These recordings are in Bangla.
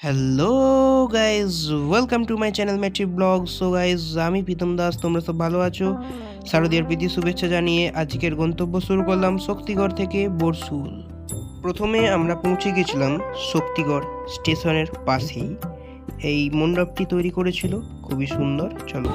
Hello guys, welcome to my channel matric blog. So guys, আমি প্রীতম দাস, তোমরা সব ভালো আছো? শারদীয়ার প্রীতি শুভেচ্ছা জানিয়ে আজকের গন্তব্য শুরু করলাম শক্তিগড় থেকে বরশুল। প্রথমে আমরা পৌঁছে গেছিলাম শক্তিগড় স্টেশনের পাশেই। এই মণ্ডপটি তৈরি করেছিল, খুবই সুন্দর। চলো।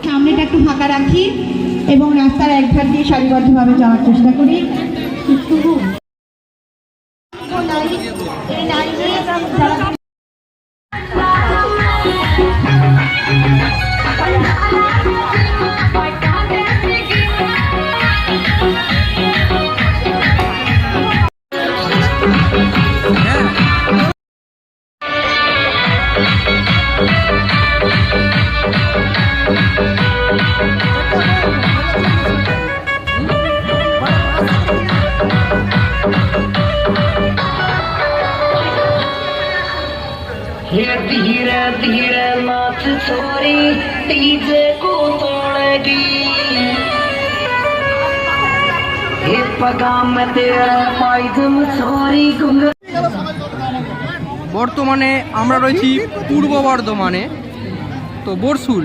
সামনেটা একটু ফাঁকা রাখি এবং রাস্তার একধার দিয়ে সারিবদ্ধভাবে যাওয়ার চেষ্টা করি। धीरे धीरे नाच छोरी डीजे को तोड़ेगी ये पगाम तेरा पायजम छोरी गुंग। বর্তমানে আমরা রয়েছি পূর্ব বর্ধমানে, তো বরশুল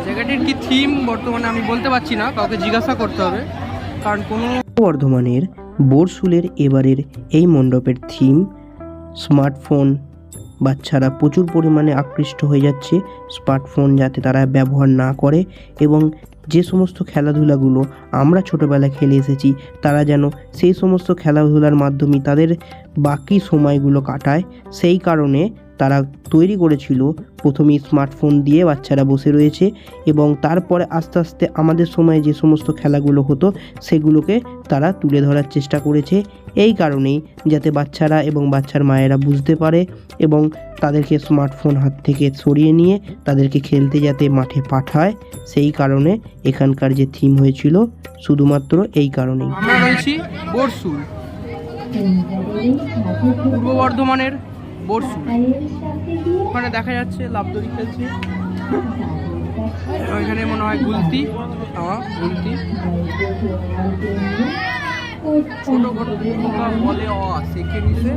জায়গাটির কি থিম বর্তমানে আমি বলতে পারছি না, কাউকে জিজ্ঞাসা করতে হবে, কারণ কোনো বর্ধমানের বরশুলের এবারের এই মণ্ডপের থিম স্মার্টফোন। বাচ্চারা প্রচুর পরিমাণে আকৃষ্ট হয়ে যাচ্ছে স্মার্টফোন যাতে তারা ব্যবহার না করে, এবং যে সমস্ত খেলাধুলাগুলো আমরা ছোটোবেলায় খেলে এসেছি তারা যেন সেই সমস্ত খেলাধুলার মাধ্যমে তাদের বাকি সময়গুলো কাটায়। সেই কারণে তারা তৈরি করেছিল প্রথমেই স্মার্টফোন দিয়ে বাচ্চারা বসে রয়েছে, এবং তারপরে আস্তে আস্তে আমাদের সময়ে যে সমস্ত খেলাগুলো হতো সেগুলোকে তারা তুলে ধরার চেষ্টা করেছে। এই কারণেই যাতে বাচ্চারা এবং বাচ্চার মায়েরা বুঝতে পারে এবং তাদেরকে স্মার্টফোন হাত থেকে সরিয়ে নিয়ে তাদেরকে খেলতে যাতে মাঠে পাঠায়, সেই কারণে এখানকার যে থিম হয়েছিল শুধুমাত্র এই কারণেই। আমরা রয়েছি বরশুল, পূর্ব বর্ধমানের বরশুল। ওখানে দেখা যাচ্ছে লাফদড়ি খেলছে, ওইখানে মনে হয় গুলতি গুলতি ছোট ছোট বলে শেখে নিছে।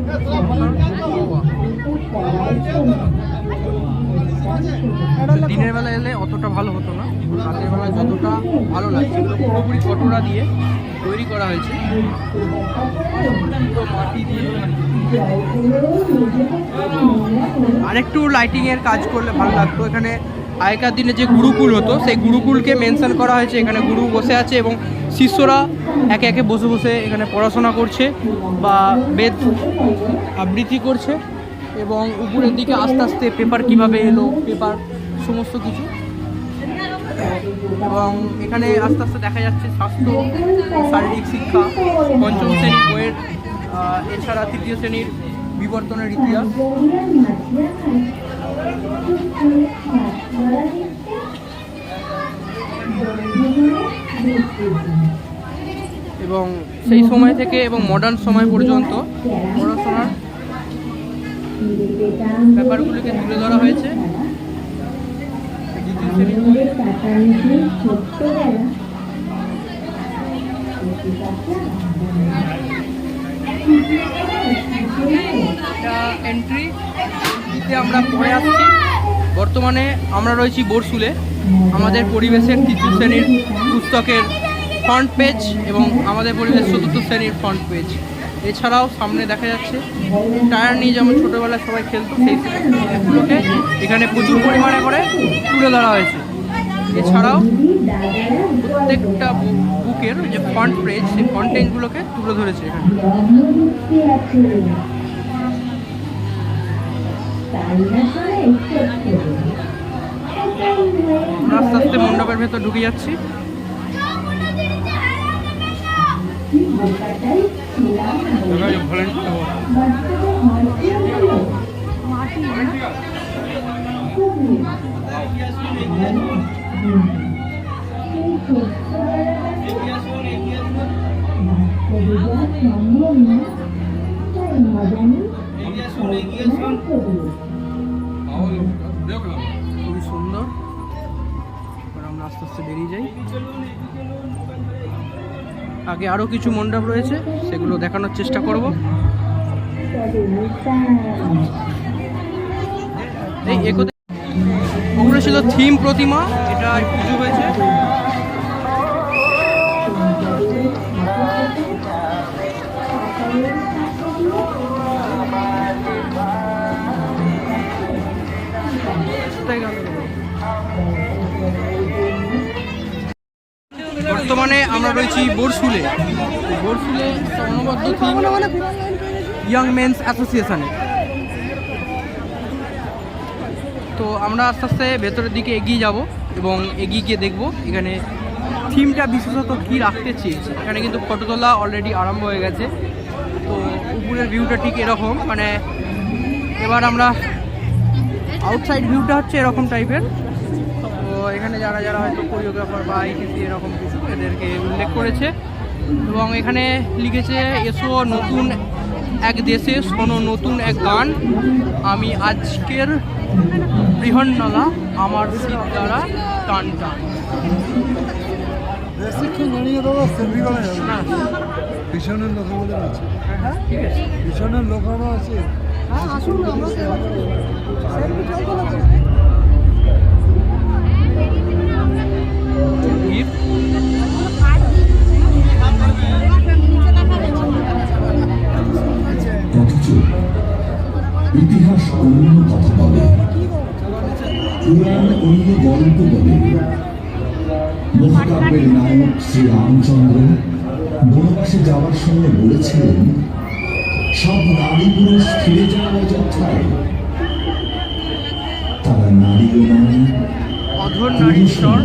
দিনের বেলা এলে অতটা ভালো হতো না, রাতের বেলা যতটা ভালো লাগছে। পুরোপুরি কটোরা দিয়ে তৈরি করা হয়েছে, মাটি দিয়ে। আরেকটু লাইটিং এর কাজ করলে ভালো লাগতো। এখানে আগেকার দিনে যে গুরুকুল হতো সেই গুরুকুলকে মেনশন করা হয়েছে। এখানে গুরু বসে আছে এবং শিষ্যরা একে একে বসে বসে এখানে পড়াশোনা করছে বা বেদ আবৃত্তি করছে, এবং উপরের দিকে আস্তে আস্তে পেপার কিভাবে এলো, পেপার সমস্ত কিছু। এবং এখানে আস্তে আস্তে দেখা যাচ্ছে স্বাস্থ্য শারীরিক শিক্ষা পঞ্চম শ্রেণীর বইয়ের, এছাড়া তৃতীয় শ্রেণীর বিবর্তনের ইতিহাস। এবং সেই সময় থেকে এবং মডার্ন সময় পর্যন্ত পড়াশোনার ব্যাপারগুলিকে তুলে ধরা হয়েছে। এন্ট্রি দিতে আমরা পরে আসছি। বর্তমানে আমরা রয়েছি বোরসুলে, আমাদের পরিবেশের তৃতীয় শ্রেণীর পুস্তকের ফ্রন্ট পেজ এবং আমাদের পরিবেশ চতুর্থ শ্রেণীর ফ্রন্ট পেজ। এছাড়াও সামনে দেখা যাচ্ছে টায়ার নিয়ে যেমন ছোটোবেলায় সবাই খেলতো, সেই জিনিসগুলোকে এখানে প্রচুর পরিমাণে করে তুলে ধরা হয়েছে। এছাড়াও প্রত্যেকটা বুকের যে ফ্রন্ট পেজ, সেই ফ্রন্ট পেজগুলোকে তুলে ধরেছে এখানে। আমরা আস্তে আস্তে মণ্ডপের ভেতর ঢুকে যাচ্ছি। খুবই সুন্দর। আমরা আস্তে আস্তে বেরিয়ে যাই। আগে আরো কিছু মণ্ডপ রয়েছে, সেগুলো দেখানোর চেষ্টা করব। এই ওগুলো ছিল থিম প্রতিমা, এটা পুজো হয়েছে। বর্তমানে আমরা রয়েছি বোরসুলে। বোরসুলে অনবদ্য থিম ইয়াং মেন্স অ্যাসোসিয়েশনে। তো আমরা আস্তে আস্তে ভেতরের দিকে এগিয়ে যাব এবং এগিয়ে গিয়ে দেখব এখানে থিমটা বিশেষত কী রাখতে চেয়েছে। এখানে কিন্তু ফটো তোলা অলরেডি আরম্ভ হয়ে গেছে। তো উপরের ভিউটা ঠিক এরকম, মানে এবার আমরা আউটসাইড ভিউটা হচ্ছে এরকম টাইপের। তো এখানে যারা যারা হয়তো কোরিওগ্রাফার বা আইটিসি এরকম কিছু এদেরকে উল্লেখ করেছে এবং এখানে লিখেছে এসো নতুন এক দেশে শোনো নতুন এক গান, আমি আজকের বৃহন্নলা আমার শীত দ্বারা টান টান। ভীষণের লোকানো আছে, ঠিক আছে, ভীষণের লোকানো আছে। অথচ ইতিহাস অন্য কথা বলে, পুরাণ অন্য গল্প বলে। মহাকাব্যের নায়ক শ্রী রামচন্দ্র বনবাসে যাওয়ার সময় বলেছিলেন, সব নারী পুরুষ ফিরে যাওয়া অযোধ্যায়, তারা নারীও নয়, অধর নারীশ্বর।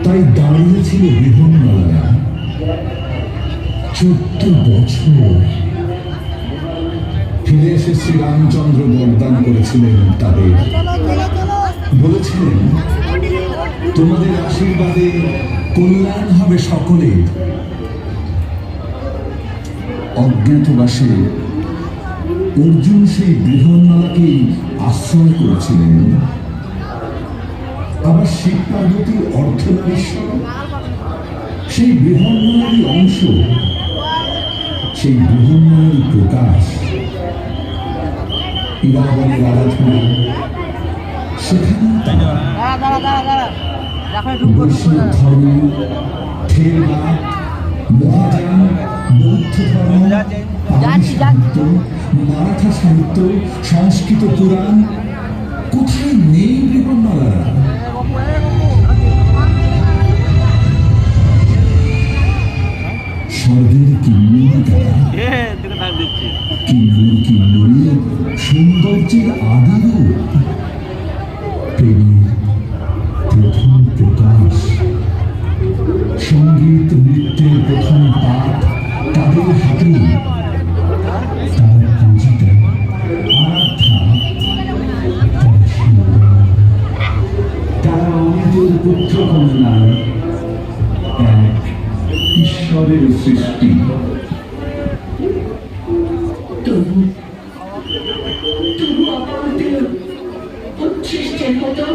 তাই দাঁড়িয়েছিল বৃহন্নলা 14 বছর। ফিরে এসে শ্রীরামচন্দ্র বরদান করেছিলেন তাদের, বলেছিলেন, তোমাদের আশীর্বাদে কল্যাণ হবে সকলের। অজ্ঞাতবাসে অর্জুন সেই বৃহন্নলাকেই আশ্রয় করেছিলেন। আবার শিব পার্বতী অর্ধনারীশ্বর, সেই বৃহন্নলারই অংশ, সেই বৃহন্নলারই প্রকাশ। ইরাবণের আরাধনা সেখানেও তারা। বৈষ্ণব ধর্ম, থেরবাদ, মহাযান, বৌদ্ধ ধর্ম, পালি সাহিত্য, মারাঠা সাহিত্য, সংস্কৃত পুরাণ, কোথায় নেই বৃহন্নলারা? স্বর্গের কিন্নরী তারা, কিন্নরীর সৌন্দর্যের আধারও। প্রেমের প্রথম প্রকাশ, সঙ্গীত নৃত্যের প্রথম পাঠ তাদের হাতে। তার পূজিতা আরাধ্যা, তার সুন্দর, তারা অমিতের পুত্র কন্যার এক ঈশ্বরের সৃষ্টি। তবু মতো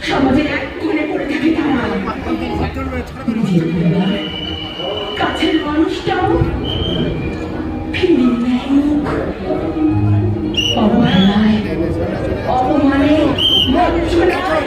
সমাজের এক কোণে পড়ে থাকে তারা। কাছের মানুষটাও ফিরিয়ে নেয় মুখ। অবহেলায়, অপমানে, বঞ্চনায়,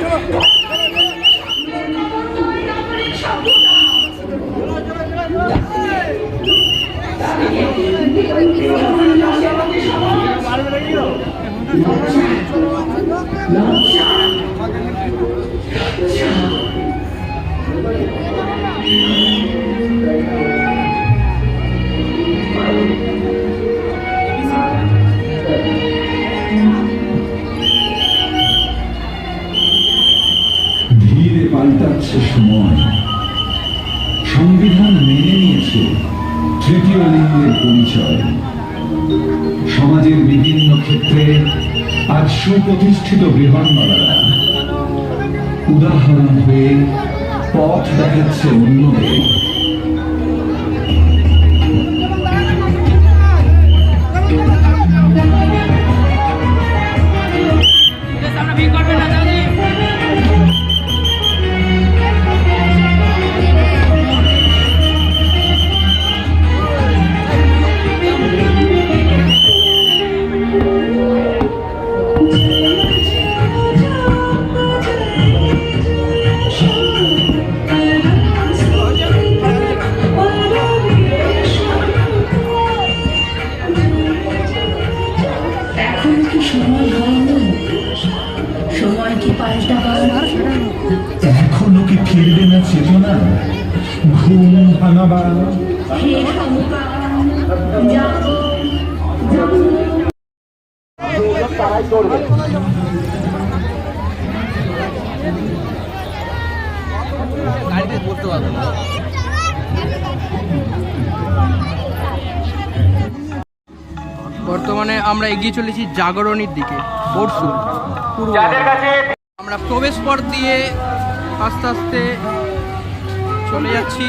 ধীরে পাল্টাচ্ছে সময়, সংবিধান মেনে নিয়েছে তৃতীয় লিঙ্গের পরিচয়। সমাজের বিভিন্ন ক্ষেত্রে আজ সুপ্রতিষ্ঠিত বৃহন্নলারা উদাহরণ হয়ে পথ দেখাচ্ছে অন্যদের। এখনো কি সময় হয়নি? সময় কি পাল্টাবার? এখনো কি ফিরবে না চেতনা? ঘুম ভাঙাবার হে সমকাল, জাগো, জাগো। গাড়িতে বসতে পারবো না। বর্তমানে আমরা এগিয়ে চলেছি জাগরণীর দিকে, বর্ষু পূর্ব। আমরা প্রবেশ পথ দিয়ে আস্তে আস্তে চলে যাচ্ছি।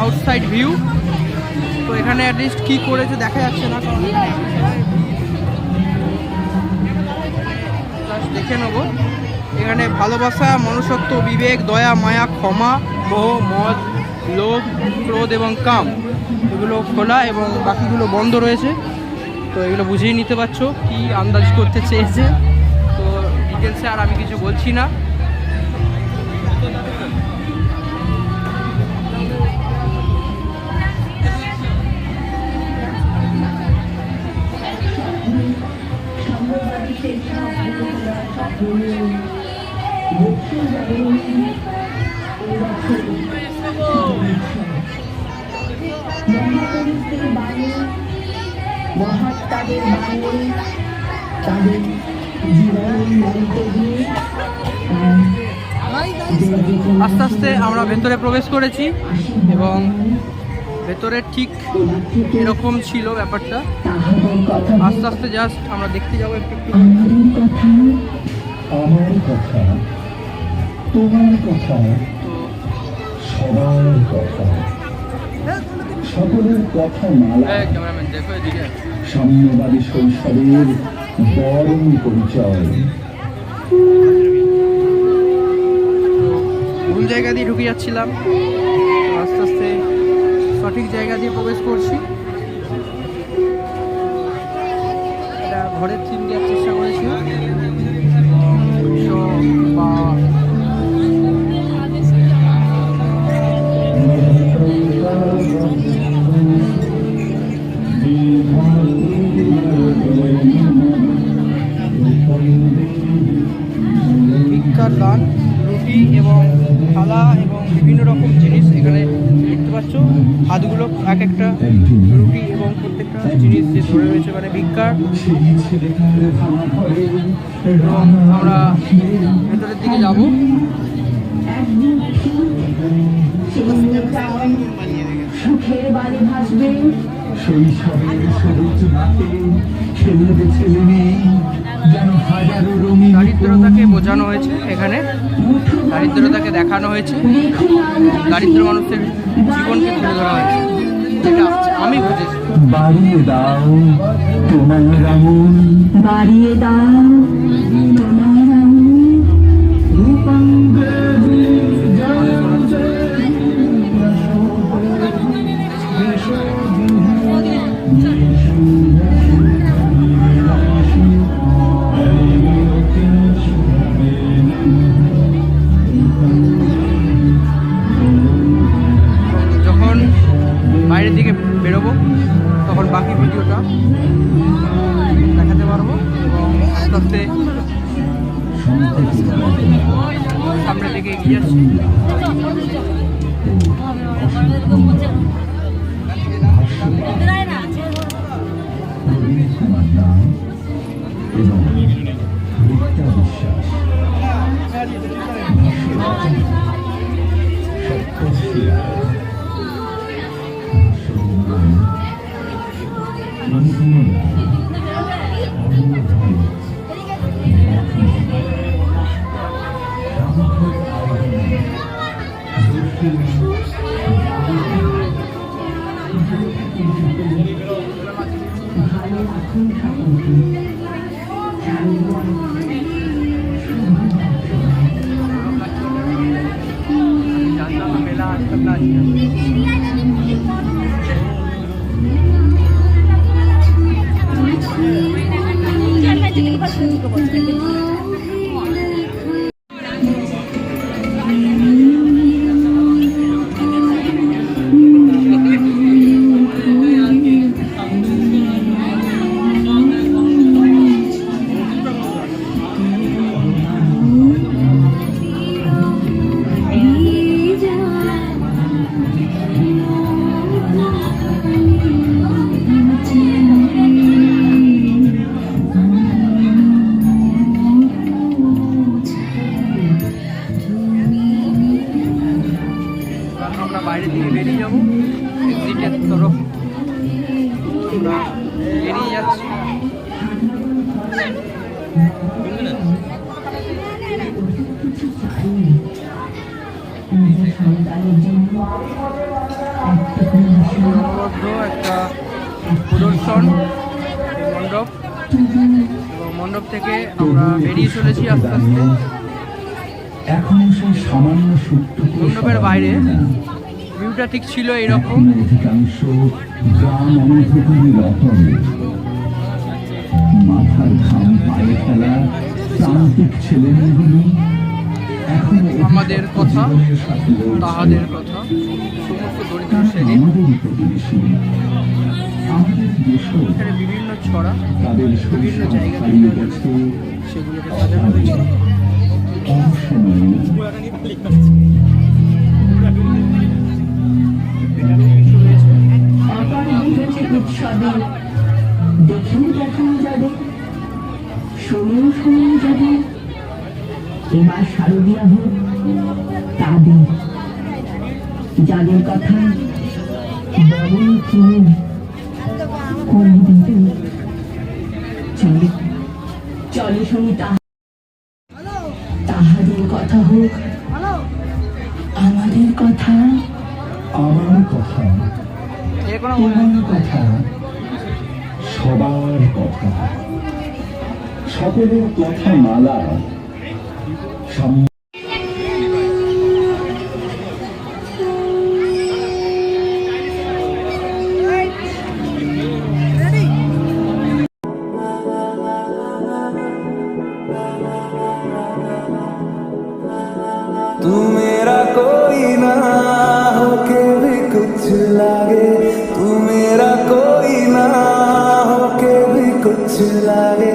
আউটসাইড ভিউ, তো এখানে অ্যাটলিস্ট কি করেছে দেখা যাচ্ছে না, কারণ দেখে নেবো। এখানে ভালোবাসা, মনুষ্যত্ব, বিবেক, দয়া, মায়া, ক্ষমা, মোহ, মদ, লোভ, ক্রোধ এবং কাম এগুলো খোলা এবং বাকিগুলো বন্ধ রয়েছে। তো এগুলো বুঝেই নিতে পারছো কি আন্দাজ করতে চেয়েছে। তো ডিটেলসে আর আমি কিছু বলছি না। মহাত্মাদের বাণী, তাদের জীবন মন্ত্র দিয়ে আস্তে আস্তে আমরা ভেতরে প্রবেশ করেছি এবং ভেতরে ঠিক এরকম ছিল ব্যাপারটা। আস্তে আস্তে জাস্ট আমরা দেখতে যাবো একটু একটু। আমার কথা, তোমার কথা, সবার কথা, সকলের কথা মালা, ক্যামেরাম্যান দেখো এদিকে। সাম্যবাদী শৈশবের বরং পরিচয়। ভুল জায়গা দিয়ে ঢুকে যাচ্ছিলাম, আস্তে আস্তে সঠিক জায়গা দিয়ে প্রবেশ করছি। এটা ঘরের থিম দেওয়ার চেষ্টা করেছি। ভিক্ষার দান, রুটি এবং থালা এবং বিভিন্ন রকম জিনিস এখানে দেখতে পাচ্ছ। হাতগুলো এক একটা রুটি এবং প্রত্যেকটা জিনিস যে ধরে রয়েছে মানে ভিক্ষার। এবং আমরা ভেতরের দিকে যাব। সুখের বাড়ি ভাসবে, শৈশবের সবুজ মাঠে খেলবে ছেলে মেয়ে, যেন হাজারো রঙিন দারিদ্রতাকে বোঝানো হয়েছে এখানে, দারিদ্রতাকে দেখানো হয়েছে, দারিদ্র মানুষের জীবনকে তুলে ধরা হয়েছে। থেকে আসছে, আমি বুঝেছি। বাড়িয়ে দাও তোমার আঙুল, বাড়িয়ে দাও তোমার আঙুল, যখন বাইরের দিকে বেরোবো তখন বাকি ভিডিওটা দেখাতে পারবো এবং আস্তে আস্তে সামনের দিকে এগিয়ে যাচ্ছি। তোমার নাম এবং রিক্তা বিশ্বাস, সপ্তর্ষি রায়, ভাষ্যবিজ্ঞান মন্থন রায়, অরুণ ভৌমিক, সামগ্রিক আয়োজনে ভালো রাখুন সকলকে। জানতাম না মেলা আসতাম না আজকে। আমরা বাইরের দিকে বেরিয়ে যাবো, এক্সিটের তরফ আমরা বেরিয়ে যাচ্ছি। সন্তানের জন্য অনবদ্য একটা প্রদর্শন মণ্ডপ, এবং মণ্ডপ থেকে আমরা বেরিয়ে চলেছি আস্তে আস্তে। এখন সেই সামান্য সুটটুকু মণ্ডপের বাইরে ভিউটা ঠিক ছিল এইরকম। অধিকাংশ গ্রাম অনুভূতির রতন, মাথার ঘাম পায়ে ফেলা প্রান্তিক ছেলেমেয়েগুলি এখন আমাদের কথা, তাহাদের কথা, সমস্ত দরিদ্র শ্রেণীর আমাদেরই প্রতিবেশী, আমাদের দেশও এখানে বিভিন্ন ছড়া তাদের বিভিন্ন শৈশব জায়গা হারিয়ে থেকে গেছে সেগুলোকে সাজানো হয়েছে। অসময়ে। উৎসবে দেখেও দেখানো যাবে, শুনেও শোনানো যাবে। এবার শারদীয়া হোক তাদের, যাদের কথা বলেন কেউ কোনদিন। চলে চলে শুনি তাহাদের কথা হোক আমাদের কথা, আমার কথা, তোমার কথা, সবার কথা, সকলের কথা মালা तू मेरा कोई ना होके भी कुछ लागे, तू मेरा कोई ना होके भी कुछ लागे।